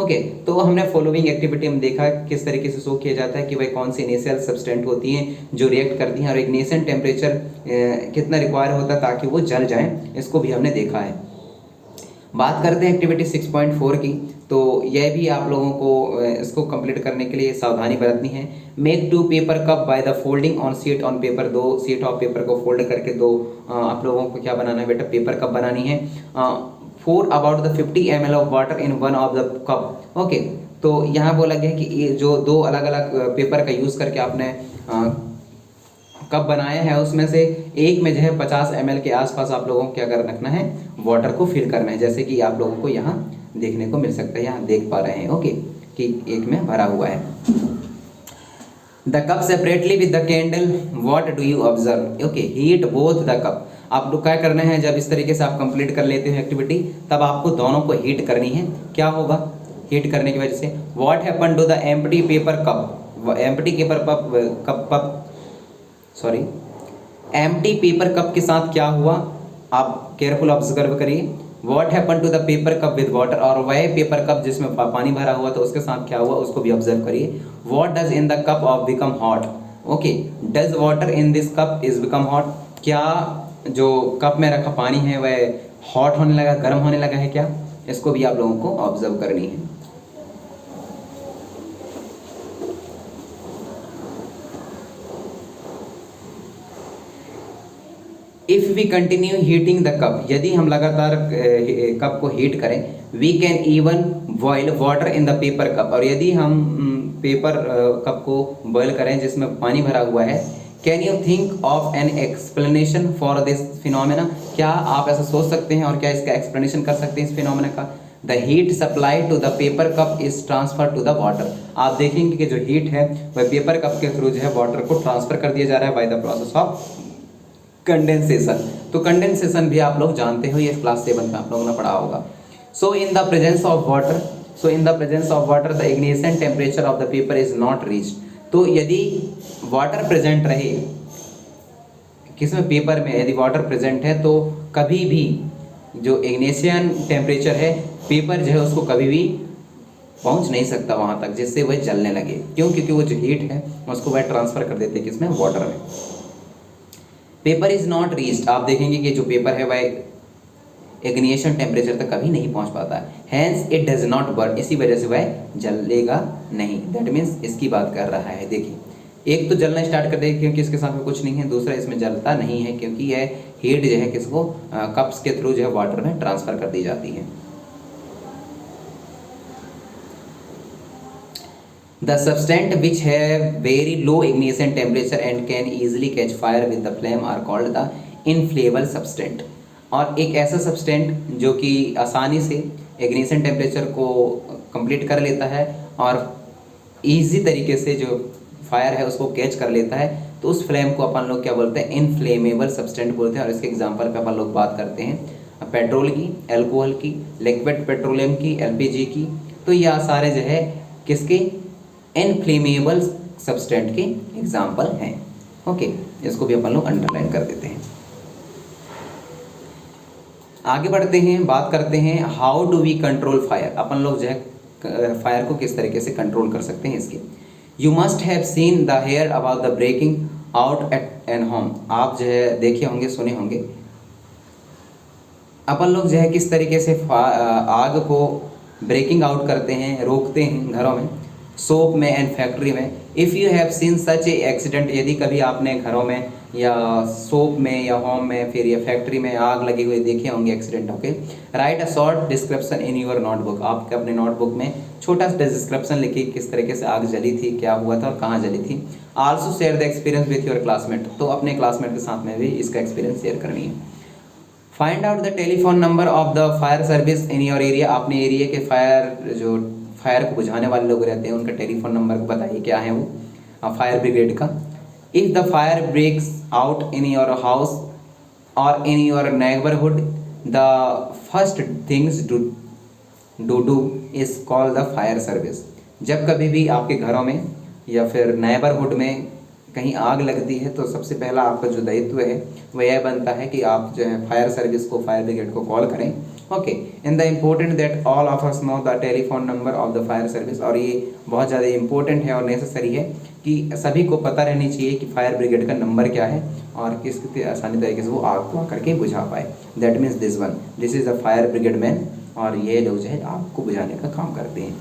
Okay, तो हमने following activity हम देखा किस तरीके से शो किया जाता है कि भाई कौन सी इनिशियल सब्सटेंट होती हैं जो रिएक्ट करती हैं और इग्निशन टेम्परेचर कितना रिक्वायर होता है ताकि वो जल जाएं, इसको भी हमने देखा है। बात करते हैं एक्टिविटी 6.4 की, तो यह भी आप लोगों को इसको कंप्लीट करने के लिए सावधानी बरतनी है। Make 2 paper cup by the folding on sheet on paper, 2 sheet of paper को फोल्ड करके दो आप लोगों को क्या बनाना है बेटा, पेपर कप बनानी है। 4 about the 50 ml of water in one of the cup. Okay, तो यहाँ बोला गया है कि ये जो 2 अलग अलग पेपर का यूज़ करके आपने कप बनाया है उसमें से एक में जो है 50 ml के आसपास आप लोगों को क्या कर रखना है, वाटर को फिल करना है, जैसे कि आप लोगों को यहाँ देखने को मिल सकता है, यहाँ देख पा रहे हैं। ओके, कि एक में भरा हुआ है। The cup separately with the candle, what do you observe? Okay, heat both the cup. आप लोग क्या करना है, जब इस तरीके से आप कंप्लीट कर लेते हो एक्टिविटी, तब आपको दोनों को हीट करनी है। क्या होगा हीट करने की वजह से? What happen to the empty paper cup? Empty paper cup sorry empty paper cup के साथ क्या हुआ, आप केयरफुल ऑब्जर्व करिए। What happen to the paper cup with water, और वह पेपर कप जिसमें पानी भरा हुआ था उसके साथ क्या हुआ उसको भी ऑब्जर्व करिए। What does in the cup of become hot? Okay, does water in this cup is become hot? क्या जो कप में रखा पानी है वह हॉट होने लगा, गर्म होने लगा है क्या? इसको भी आप लोगों को ऑब्जर्व करनी है। If we continue heating the cup, यदि हम लगातार कप को हीट करें, we can even boil water in the paper cup, और यदि हम पेपर कप को बॉयल करें जिसमें पानी भरा हुआ है, can you think of an explanation for this phenomena? क्या आप ऐसा सोच सकते हैं और क्या इसका एक्सप्लेनेशन कर सकते हैं इस फिनोमेना का? The heat supply to the paper cup is transfer to the water. आप देखेंगे कि जो हीट है वह पेपर कप के थ्रू जो है वाटर को ट्रांसफर कर दिया जा रहा है by the process of condensation. तो कंडेंसेशन भी आप लोग जानते हो, ये क्लास 7 में आप लोगों ने पढ़ा होगा। So in the presence of water the ignition temperature of the paper is not reached. तो यदि वाटर प्रेजेंट रहे किसमें, पेपर में, यदि वाटर प्रेजेंट है तो कभी भी जो इग्निशन टेम्परेचर है पेपर जो है उसको कभी भी पहुंच नहीं सकता वहां तक जिससे वह जलने लगे। क्यों? क्योंकि वो जो हीट है उसको वह ट्रांसफर कर देते हैं किसमें, वाटर में। पेपर इज नॉट रीच्ड, आप देखेंगे कि जो पेपर है वह इग्निशन टेम्परेचर तक कभी नहीं पहुंच पाता, hence it does not burn, इसी वजह से वह जलेगा नहीं। दैट मीन्स इसकी बात कर रहा है। देखिए, एक तो जलना स्टार्ट कर देगा क्योंकि इसके साथ में कुछ नहीं है, दूसरा इसमें जलता नहीं है क्योंकि यह हीट जो है किसको कप्स के थ्रू जो है वाटर में ट्रांसफर कर दी जाती है। The substance which have very low ignition temperature and can easily catch fire with the flame are called the inflammable substance। और एक ऐसा सब्सटेंट जो कि आसानी से इग्निशन टेम्परेचर को कंप्लीट कर लेता है और इजी तरीके से जो फायर है उसको कैच कर लेता है, तो उस फ्लेम को अपन लोग क्या बोलते हैं, इनफ्लेमेबल सब्सटेंट बोलते हैं। और इसके एग्जांपल पे अपन लोग बात करते हैं पेट्रोल की, अल्कोहल की, लिक्विड पेट्रोलियम की, एलपीजी की। तो यह सारे जो है किसके, इनफ्लेमेबल सब्सटेंट के एग्जाम्पल हैं। ओके, इसको भी अपन लोग अंडरलाइन कर देते हैं। आगे बढ़ते हैं, बात करते हैं how do we control fire. अपन लोग जो है फायर को किस तरीके से कंट्रोल कर सकते हैं इसके। You must have seen the hair about the breaking out at an home. आप जो है देखे होंगे, सुने होंगे, अपन लोग जो है किस तरीके से आग को ब्रेकिंग आउट करते हैं, रोकते हैं घरों में, शॉप में एंड फैक्ट्री में। If you have seen such A accident, यदि कभी आपने घरों में या शॉप में या होम में फिर या फैक्ट्री में आग लगी हुई देखे होंगे एक्सीडेंट होके, right a short description in your notebook. आपके अपने नोटबुक में छोटा सा डिस्क्रिप्शन लिखिए किस तरीके से आग जली थी, क्या हुआ था और कहाँ जली थी। Also share the experience with your classmate, तो अपने क्लासमेट के साथ में भी इसका एक्सपीरियंस शेयर करनी है। Find out the telephone number of the fire service in your area. अपने एरिया के फायर को बुझाने वाले लोग रहते हैं उनका टेलीफोन नंबर बताइए क्या है वो फायर ब्रिगेड का। If the fire breaks out in your house और in your neighbourhood, the first things do is call the fire service. जब कभी भी आपके घरों में या फिर नेबरहुड में कहीं आग लगती है तो सबसे पहला आपका जो दायित्व है वह यह बनता है कि आप जो है फायर सर्विस को, फायर ब्रिगेड को कॉल करें okay, in the important that all of us know the telephone number of the fire service, और ये बहुत ज़्यादा इंपॉर्टेंट है और नेसेसरी है कि सभी को पता रहनी चाहिए कि फायर ब्रिगेड का नंबर क्या है और किस आसानी तरीके से वो आग को करके बुझा पाए। That means this is the fire brigade man, और ये लोग जो है आग को बुझाने का काम करते हैं।